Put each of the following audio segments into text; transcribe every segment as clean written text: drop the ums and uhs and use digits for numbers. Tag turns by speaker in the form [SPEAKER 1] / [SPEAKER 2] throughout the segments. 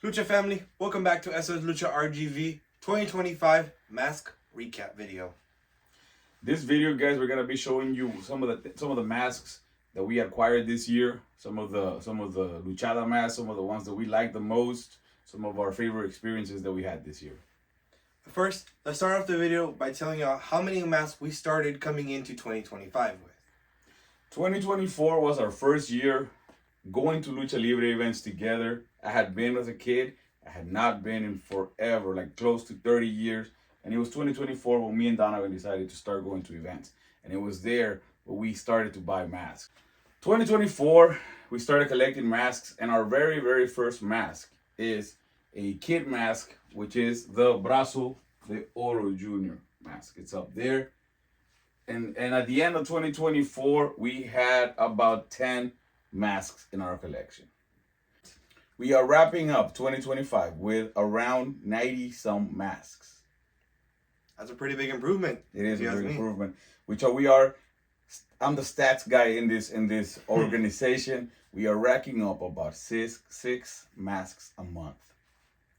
[SPEAKER 1] Lucha family, welcome back to SOS Lucha RGV 2025 mask recap video.
[SPEAKER 2] This video, guys, we're gonna be showing you some of the masks that we acquired this year. Some of the luchada masks, some of the ones that we like the most, some of our favorite experiences that we had this year.
[SPEAKER 1] First, let's start off the video by telling y'all how many masks we started coming into 2025 with.
[SPEAKER 2] 2024 was our first year going to Lucha Libre events together. I had been as a kid. I had not been in forever, like close to 30 years. And it was 2024 when me and Donovan decided to start going to events. And it was there where we started to buy masks. 2024, we started collecting masks, and our very, very first mask is a kid mask, which is the Brazo de Oro Jr. mask. It's up there. And at the end of 2024, we had about 10 masks in our collection. We are wrapping up 2025 with around 90 some masks.
[SPEAKER 1] That's a pretty big improvement.
[SPEAKER 2] It is a big improvement. I'm the stats guy in this organization. We are racking up about six masks a month.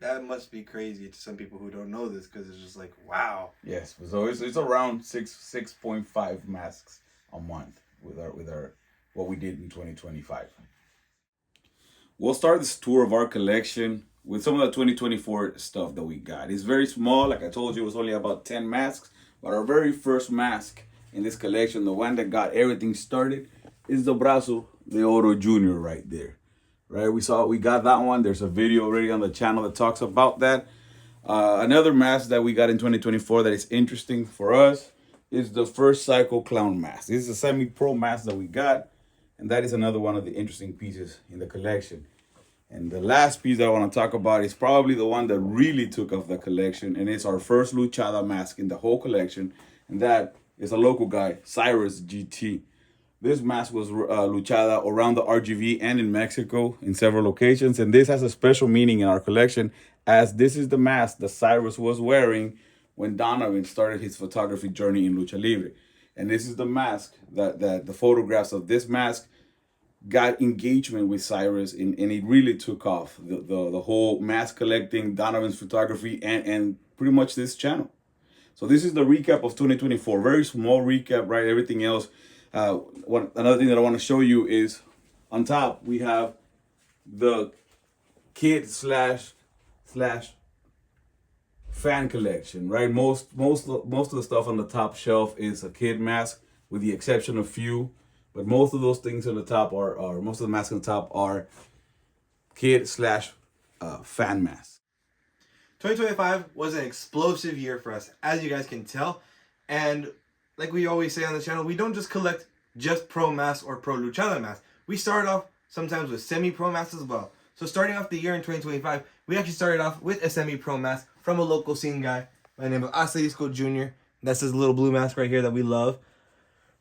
[SPEAKER 1] That must be crazy to some people who don't know this, because it's just like, wow.
[SPEAKER 2] Yes, so it's around 6.5 masks a month with our what we did in 2025. We'll start this tour of our collection with some of the 2024 stuff that we got. It's very small, like I told you, it was only about 10 masks, but our very first mask in this collection, the one that got everything started, is the Brazo de Oro Jr. right there. Right, we got that one. There's a video already on the channel that talks about that. Another mask that we got in 2024 that is interesting for us is the first Psycho Clown mask. This is a semi-pro mask that we got, and that is another one of the interesting pieces in the collection. And the last piece that I want to talk about is probably the one that really took off the collection, and it's our first luchada mask in the whole collection, and that is a local guy, Cyrus GT. This mask was luchada around the RGV and in Mexico in several locations, and this has a special meaning in our collection, as this is the mask that Cyrus was wearing when Donovan started his photography journey in Lucha Libre. And this is the mask that the photographs of this mask got engagement with Cyrus, and it really took off the whole mask collecting, Donovan's photography, and pretty much this channel. So this is the recap of 2024. Very small recap, right? Everything else. Another thing that I want to show you is on top we have the kid slash fan collection, right? Most of the stuff on the top shelf is a kid mask, with the exception of few, but most of those things on the top are most of the masks on the top are kid slash fan masks.
[SPEAKER 1] 2025 was an explosive year for us, as you guys can tell. And like we always say on the channel, we don't just collect just pro masks or pro luchada masks. We start off sometimes with semi-pro masks as well. So starting off the year in 2025, we actually started off with a semi-pro mask from a local scene guy by the name of Asterisco Jr. That's his little blue mask right here that we love,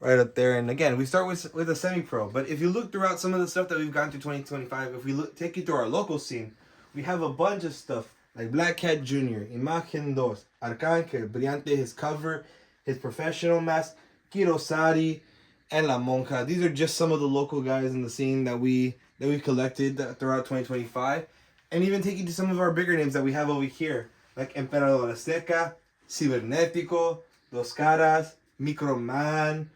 [SPEAKER 1] right up there. And again, we start with a semi-pro. But if you look throughout some of the stuff that we've gotten through 2025, if we take you through our local scene, we have a bunch of stuff like Black Cat Jr., Imagen 2, Arcángel, Brillante, his cover, his professional mask, Kirosari, and La Monja. These are just some of the local guys in the scene that we collected throughout 2025. And even taking to some of our bigger names that we have over here, like Emperador Azteca, Cibernético, Dos Caras, Microman,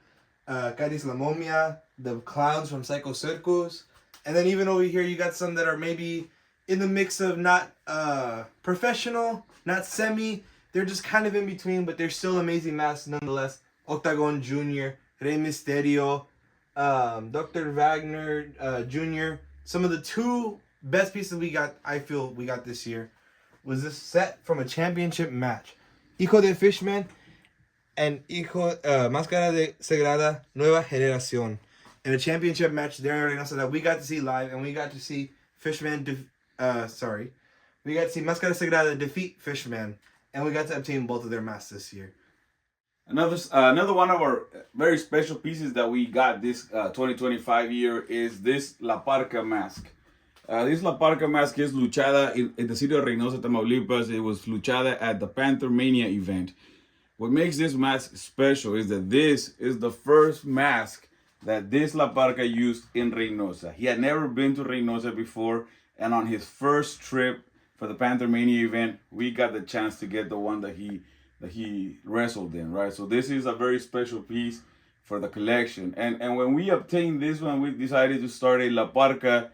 [SPEAKER 1] Caris La Momia, the clowns from Psycho Circus. And then even over here, you got some that are maybe in the mix of not professional, not semi. They're just kind of in between, but they're still amazing masks nonetheless. Octagon Jr., Rey Mysterio, Dr. Wagner Jr. Some of the two best pieces I feel we got this year was this set from a championship match. Hijo de Fishman and Máscara de Sagrada Nueva Generación. In a championship match there in Reynosa that we got to see live, and we got to see Fishman we got to see Máscara Sagrada defeat Fishman, and we got to obtain both of their masks this year.
[SPEAKER 2] Another one of our very special pieces that we got this 2025 year is this La Parca mask. This La Parca mask is luchada in the city of Reynosa, Tamaulipas. It was luchada at the Panther Mania event. What makes this mask special is that this is the first mask that this La Parca used in Reynosa. He had never been to Reynosa before, and on his first trip for the Panther Mania event, we got the chance to get the one that he wrestled in, right? So this is a very special piece for the collection. And when we obtained this one, we decided to start a La Parca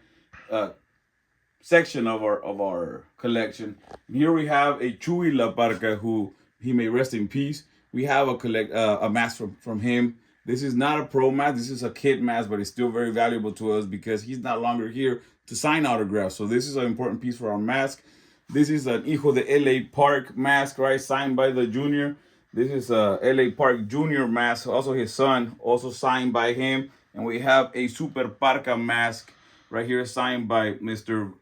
[SPEAKER 2] section of our collection. Here we have a Chuy La Parca, who he may rest in peace. We have a mask from him. This is not a pro mask. This is a kit mask, but it's still very valuable to us because he's not longer here to sign autographs. So this is an important piece for our mask. This is an Hijo de L.A. Park mask, right? Signed by the Junior. This is a L.A. Park Junior mask. Also his son, also signed by him. And we have a Super Parca mask right here, signed by Mr.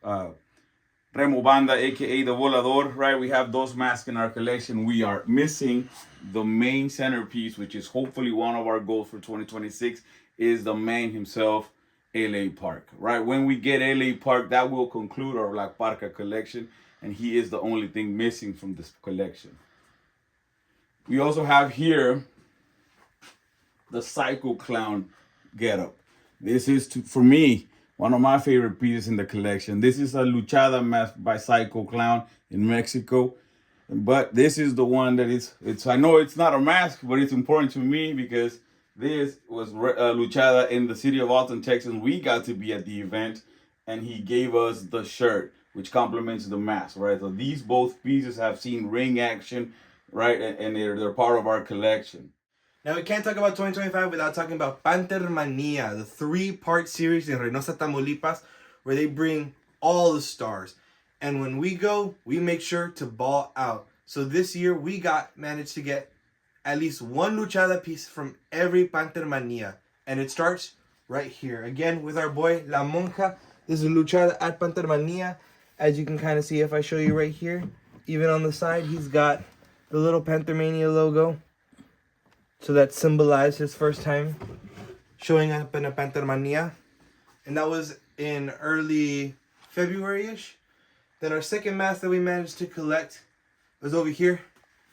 [SPEAKER 2] Remo Banda, aka the Volador, right? We have those masks in our collection. We are missing the main centerpiece, which is hopefully one of our goals for 2026, is the man himself, L.A. Park, right? When we get L.A. Park, that will conclude our La Parca collection, and he is the only thing missing from this collection. We also have here the Psycho Clown getup. This is, for me, one of my favorite pieces in the collection. This is a luchada mask by Psycho Clown in Mexico. But this is the one that it's I know it's not a mask, but it's important to me because this was luchada in the city of Austin, Texas. We got to be at the event, and he gave us the shirt, which complements the mask, right? So these both pieces have seen ring action, right? And they're part of our collection.
[SPEAKER 1] Now, we can't talk about 2025 without talking about Panther Mania, the 3-part series in Reynosa, Tamaulipas, where they bring all the stars. And when we go, we make sure to ball out. So this year, we managed to get at least one luchada piece from every Panther Mania. And it starts right here. Again, with our boy, La Monja. This is a luchada at Panther Mania. As you can kind of see if I show you right here. Even on the side, he's got the little Panther Mania logo. So that symbolized his first time showing up in a Panther Mania. And that was in early February-ish. Then our second mask that we managed to collect was over here,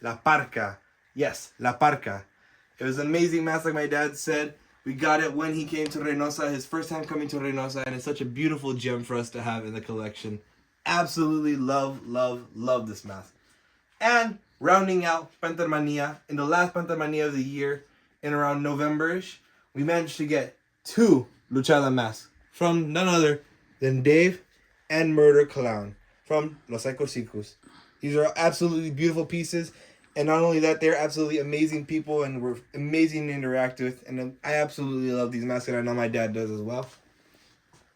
[SPEAKER 1] La Parca. Yes, La Parca. It was an amazing mask, like my dad said. We got it when he came to Reynosa, his first time coming to Reynosa, and it's such a beautiful gem for us to have in the collection. Absolutely love, love, love this mask. And rounding out Panther Mania, in the last Panther Mania of the year, in around November-ish, we managed to get 2 luchada masks from none other than Dave and Murder Clown from Los Ecosicos. These are absolutely beautiful pieces, and not only that, they're absolutely amazing people and were amazing to interact with, and I absolutely love these masks, and I know my dad does as well.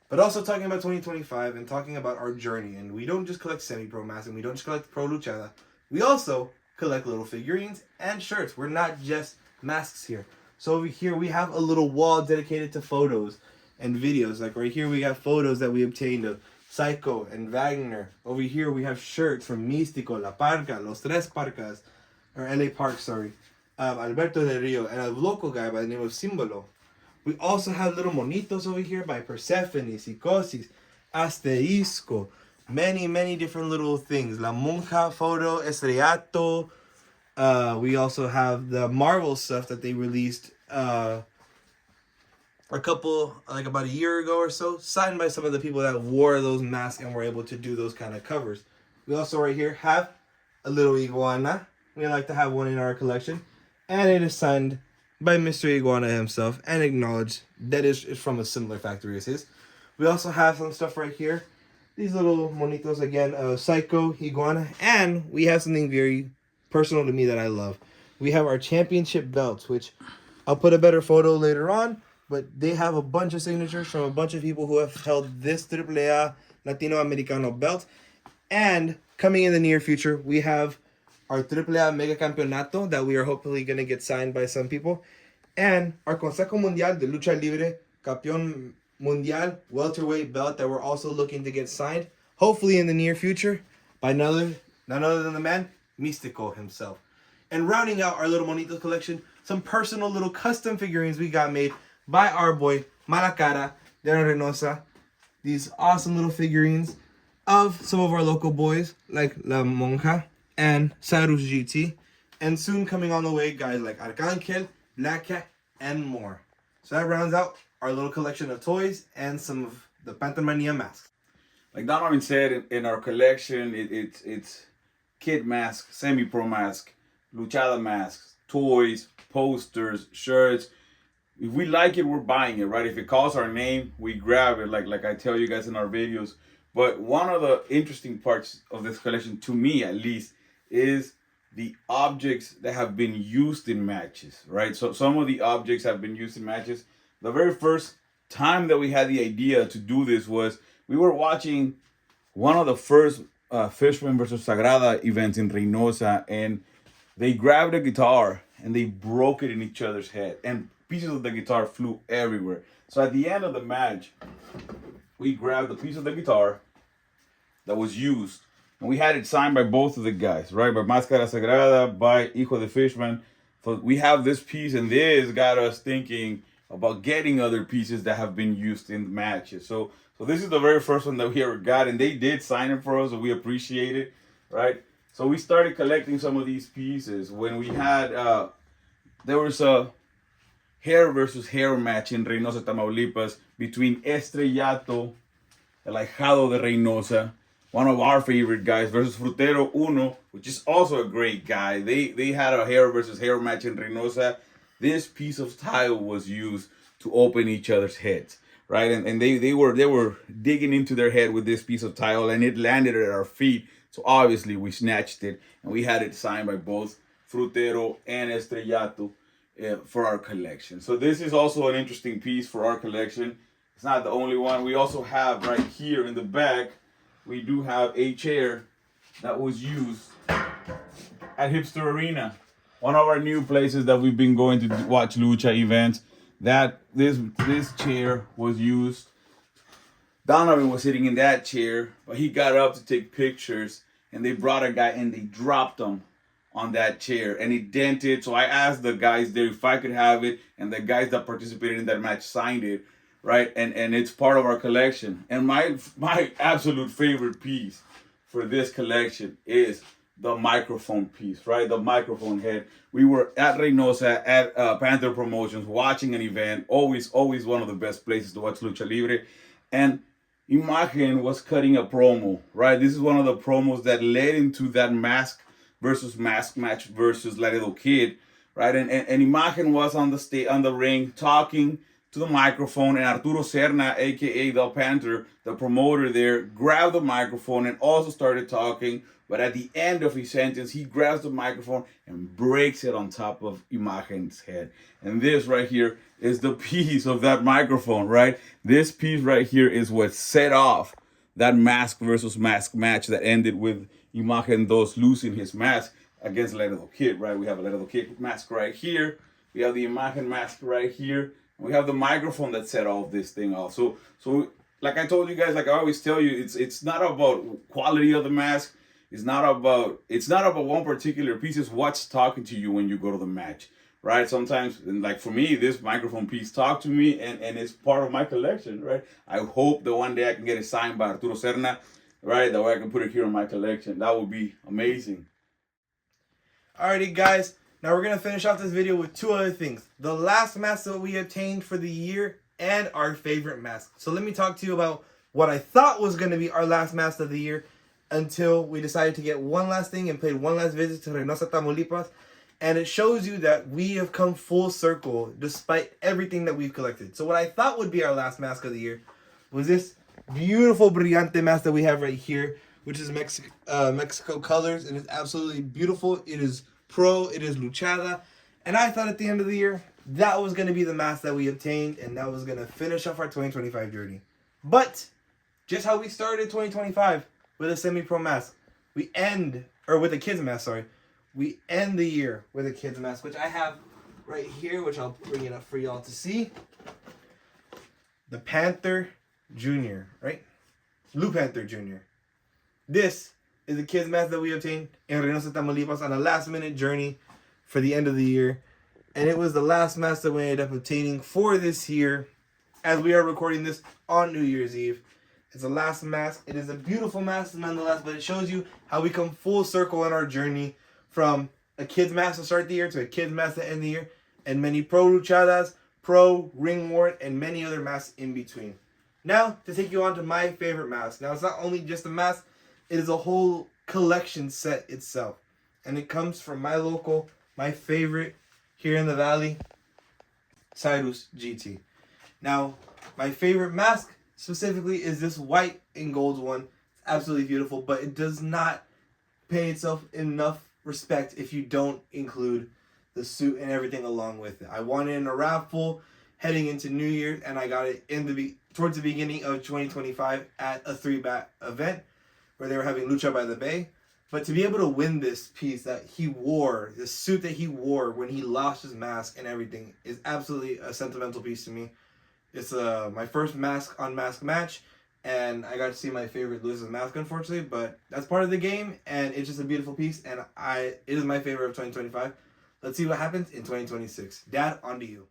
[SPEAKER 1] But also talking about 2025 and talking about our journey, and we don't just collect semi-pro masks, and we don't just collect pro luchada. We also collect little figurines and shirts. We're not just masks here. So over here we have a little wall dedicated to photos and videos. Like right here we have photos that we obtained of Psycho and Wagner. Over here we have shirts from Místico, La Parca, Los Tres Parcas, or LA Park, sorry. Alberto Del Rio, and a local guy by the name of Simbolo. We also have little monitos over here by Persephone, Psicosis, Asterisco. Many different little things. La Monja photo, Estrellato. We also have the Marvel stuff that they released about a year ago or so, signed by some of the people that wore those masks and were able to do those kind of covers. We also right here have a little iguana. We like to have one in our collection, and it is signed by Mr. Iguana himself and acknowledged that is from a similar factory as his. We also have some stuff right here. These little monitos again, Psycho, Iguana, and we have something very personal to me that I love. We have our championship belts, which I'll put a better photo later on, but they have a bunch of signatures from a bunch of people who have held this AAA Latino Americano belt. And coming in the near future, we have our AAA Mega Campeonato that we are hopefully going to get signed by some people, and our Consejo Mundial de Lucha Libre Campeón Mundial welterweight belt that we're also looking to get signed, hopefully in the near future, by none other than the man, Místico himself. And rounding out our little Monitos collection, some personal little custom figurines we got made by our boy Malacara de Reynosa. These awesome little figurines of some of our local boys like La Monja and Sarus GT. And soon coming on the way, guys like Arcangel, Black Cat, and more. So that rounds out our little collection of toys and some of the Panther Mania masks.
[SPEAKER 2] like Donovan said, in our collection, it's kid mask, semi-pro mask, luchada masks, toys, posters, shirts. If we like it, we're buying it, right? If it calls our name, we grab it, like I tell you guys in our videos. But one of the interesting parts of this collection, to me at least, is the objects that have been used in matches, right? So some of the objects have been used in matches. The very first time that we had the idea to do this was we were watching one of the first Fishman versus Sagrada events in Reynosa, and they grabbed a guitar and they broke it in each other's head, and pieces of the guitar flew everywhere. So at the end of the match, we grabbed a piece of the guitar that was used, and we had it signed by both of the guys, right? By Máscara Sagrada, by Hijo de Fishman. So we have this piece, and this got us thinking about getting other pieces that have been used in matches. So this is the very first one that we ever got, and they did sign it for us, so we appreciate it, right? So we started collecting some of these pieces when we had, there was a hair versus hair match in Reynosa, Tamaulipas between Estrellato, El Ahijado de Reynosa, one of our favorite guys, versus Frutero Uno, which is also a great guy. They had a hair versus hair match in Reynosa. This piece of tile was used to open each other's heads, right? And they were digging into their head with this piece of tile, and it landed at our feet. So obviously we snatched it, and we had it signed by both Frutero and Estrellato for our collection. So this is also an interesting piece for our collection. It's not the only one. We also have right here in the back, we do have a chair that was used at Hipster Arena, one of our new places that we've been going to watch lucha events. That this chair was used. Donovan was sitting in that chair, but he got up to take pictures, and they brought a guy and they dropped him on that chair, and it dented. So I asked the guys there if I could have it, and the guys that participated in that match signed it, right? And it's part of our collection. And my absolute favorite piece for this collection is the microphone piece, right? The microphone head. We were at Reynosa at Panther Promotions watching an event. Always one of the best places to watch Lucha Libre. And Imagen was cutting a promo, right? This is one of the promos that led into that mask versus mask match versus Laredo Kid, right? And Imagen was on the ring talking to the microphone, and Arturo Serna, aka the Panther, the promoter there, grabbed the microphone and also started talking. But at the end of his sentence, he grabs the microphone and breaks it on top of Imagen's head. And this right here is the piece of that microphone, right? This piece right here is what set off that mask versus mask match that ended with Imagen Dos losing his mask against Laredo Kid, right? We have a Laredo Kid mask right here. We have the Imagen mask right here. We have the microphone that set all of this thing off. So like I told you guys, like I always tell you, it's not about quality of the mask. It's not about one particular piece. It's what's talking to you when you go to the match, right? Sometimes, like for me, this microphone piece talked to me, and it's part of my collection, right? I hope that one day I can get it signed by Arturo Serna, right? That way I can put it here in my collection. That would be amazing.
[SPEAKER 1] Alrighty, guys. Now we're going to finish off this video with two other things. The last mask that we obtained for the year and our favorite mask. So let me talk to you about what I thought was going to be our last mask of the year until we decided to get one last thing and paid one last visit to Reynosa, Tamaulipas. And it shows you that we have come full circle despite everything that we've collected. So what I thought would be our last mask of the year was this beautiful Brillante mask that we have right here, which is Mexico colors. It is absolutely beautiful. It is pro, it is luchada, and I thought at the end of the year that was going to be the mask that we obtained, and that was going to finish off our 2025 journey. But just how we started 2025 with a semi-pro mask, with a kids mask, we end the year with a kids mask, which I have right here, which I'll bring it up for y'all to see. The Panther Jr., right? Blue Panther Jr. This is the kids mask that we obtained in Reynosa, Tamaulipas on a last minute journey for the end of the year. And it was the last mask that we ended up obtaining for this year as we are recording this on New Year's Eve. It's the last mask. It is a beautiful mask nonetheless, but it shows you how we come full circle in our journey from a kids mask to start the year to a kids mask to end the year, and many pro luchadas, pro ring ward, and many other masks in between. Now, to take you on to my favorite mask. Now, it's not only just a mask, it is a whole collection set itself. And it comes from my favorite here in the Valley, Cyrus GT. Now, my favorite mask specifically is this white and gold one. It's absolutely beautiful, but it does not pay itself enough respect if you don't include the suit and everything along with it. I won it in a raffle heading into New Year's, and I got it towards the beginning of 2025 at a 3-bat event where they were having Lucha by the Bay. But to be able to win this piece that he wore, the suit that he wore when he lost his mask and everything, is absolutely a sentimental piece to me. It's my first mask on mask match, and I got to see my favorite lose his mask, unfortunately, but that's part of the game, and it's just a beautiful piece, and it is my favorite of 2025. Let's see what happens in 2026. Dad, on to you.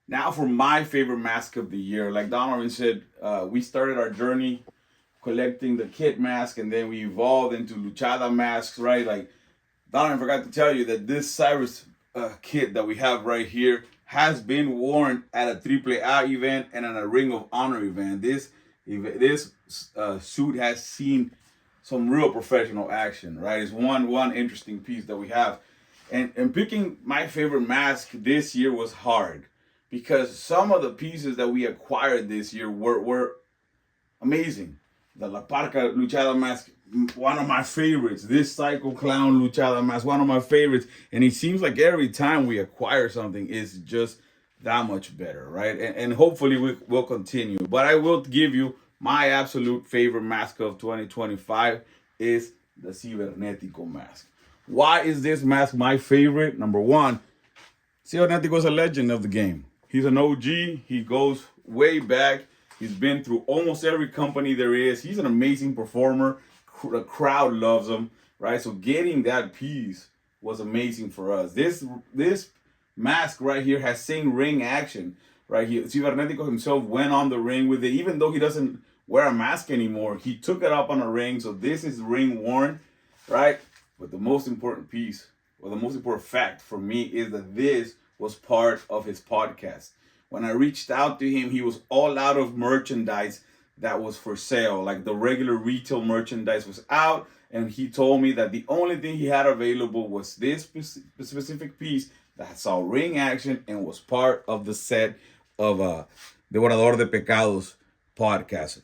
[SPEAKER 2] Now for my favorite mask of the year. Like Donovan said, we started our journey collecting the kit mask, and then we evolved into luchada masks, right? Like Donovan forgot to tell you that this Cyrus kit that we have right here has been worn at a AAA event and at a Ring of Honor event. This suit has seen some real professional action, right? It's one interesting piece that we have. And picking my favorite mask this year was hard because some of the pieces that we acquired this year were amazing. The La Parca Luchada mask, one of my favorites. This Psycho Clown Luchada mask, one of my favorites. And it seems like every time we acquire something, it's just that much better, right? And hopefully we'll continue. But I will give you my absolute favorite mask of 2025 is the Cibernetico mask. Why is this mask my favorite? Number one, Cibernetico is a legend of the game. He's an OG. He goes way back. He's been through almost every company there is. He's an amazing performer. The crowd loves him, right? So getting that piece was amazing for us. This mask right here has seen ring action, right? Cibernetico himself went on the ring with it. Even though he doesn't wear a mask anymore, he took it up on a ring. So this is ring worn, right? But the most important piece, or the most important fact for me, is that this was part of his podcast. When I reached out to him, he was all out of merchandise that was for sale. Like the regular retail merchandise was out, and he told me that the only thing he had available was this specific piece that saw ring action and was part of the set of Devorador de Pecados podcast.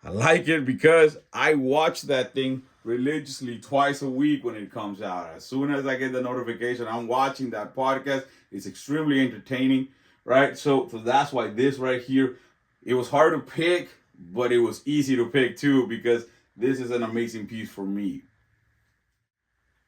[SPEAKER 2] I like it because I watch that thing religiously twice a week when it comes out. As soon as I get the notification, I'm watching that podcast. It's extremely entertaining, right? So that's why this right here, it was hard to pick, but it was easy to pick too because this is an amazing piece for me.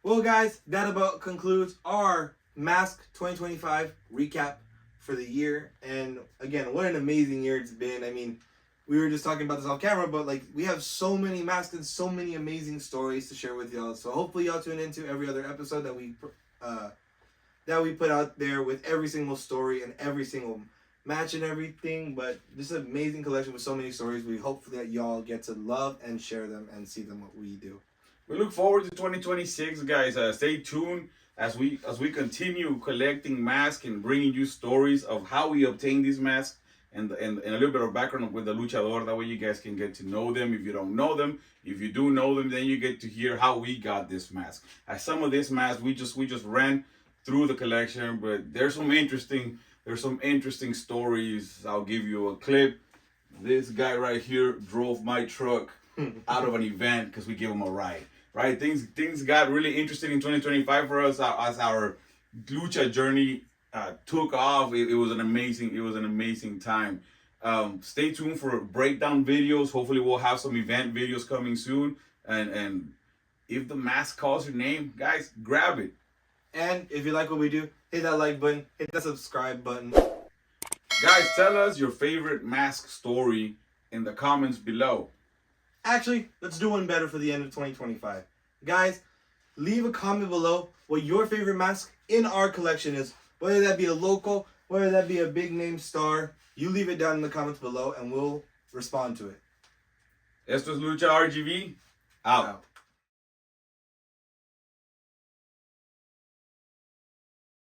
[SPEAKER 1] Well, guys, that about concludes our Mask 2025 recap for the year. And again, what an amazing year it's been. I mean, we were just talking about this off camera, but like we have so many masks and so many amazing stories to share with y'all. So hopefully y'all tune into every other episode that we put out there with every single story and every single match and everything. But this is an amazing collection with so many stories. We hope that y'all get to love and share them and see them what we do.
[SPEAKER 2] We look forward to 2026, guys. Stay tuned as we continue collecting masks and bringing you stories of how we obtain these masks. And a little bit of background with the luchador. That way you guys can get to know them if you don't know them. If you do know them, then you get to hear how we got this mask. As some of this mask, we just ran through the collection, but there's some interesting stories. I'll give you a clip. This guy right here drove my truck out of an event because we gave him a ride. Right? Things got really interesting in 2025 for us as our lucha journey took off. It was an amazing time. Stay tuned for breakdown videos. Hopefully we'll have some event videos coming soon. And if the mask calls your name, guys, grab it.
[SPEAKER 1] And if you like what we do, hit that like button, hit that subscribe button.
[SPEAKER 2] Guys, tell us your favorite mask story in the comments below.
[SPEAKER 1] Actually, let's do one better for the end of 2025. Guys, leave a comment below what your favorite mask in our collection is. Whether that be a local, whether that be a big name star, you leave it down in the comments below and we'll respond to it.
[SPEAKER 2] Esto es Lucha RGV. Out.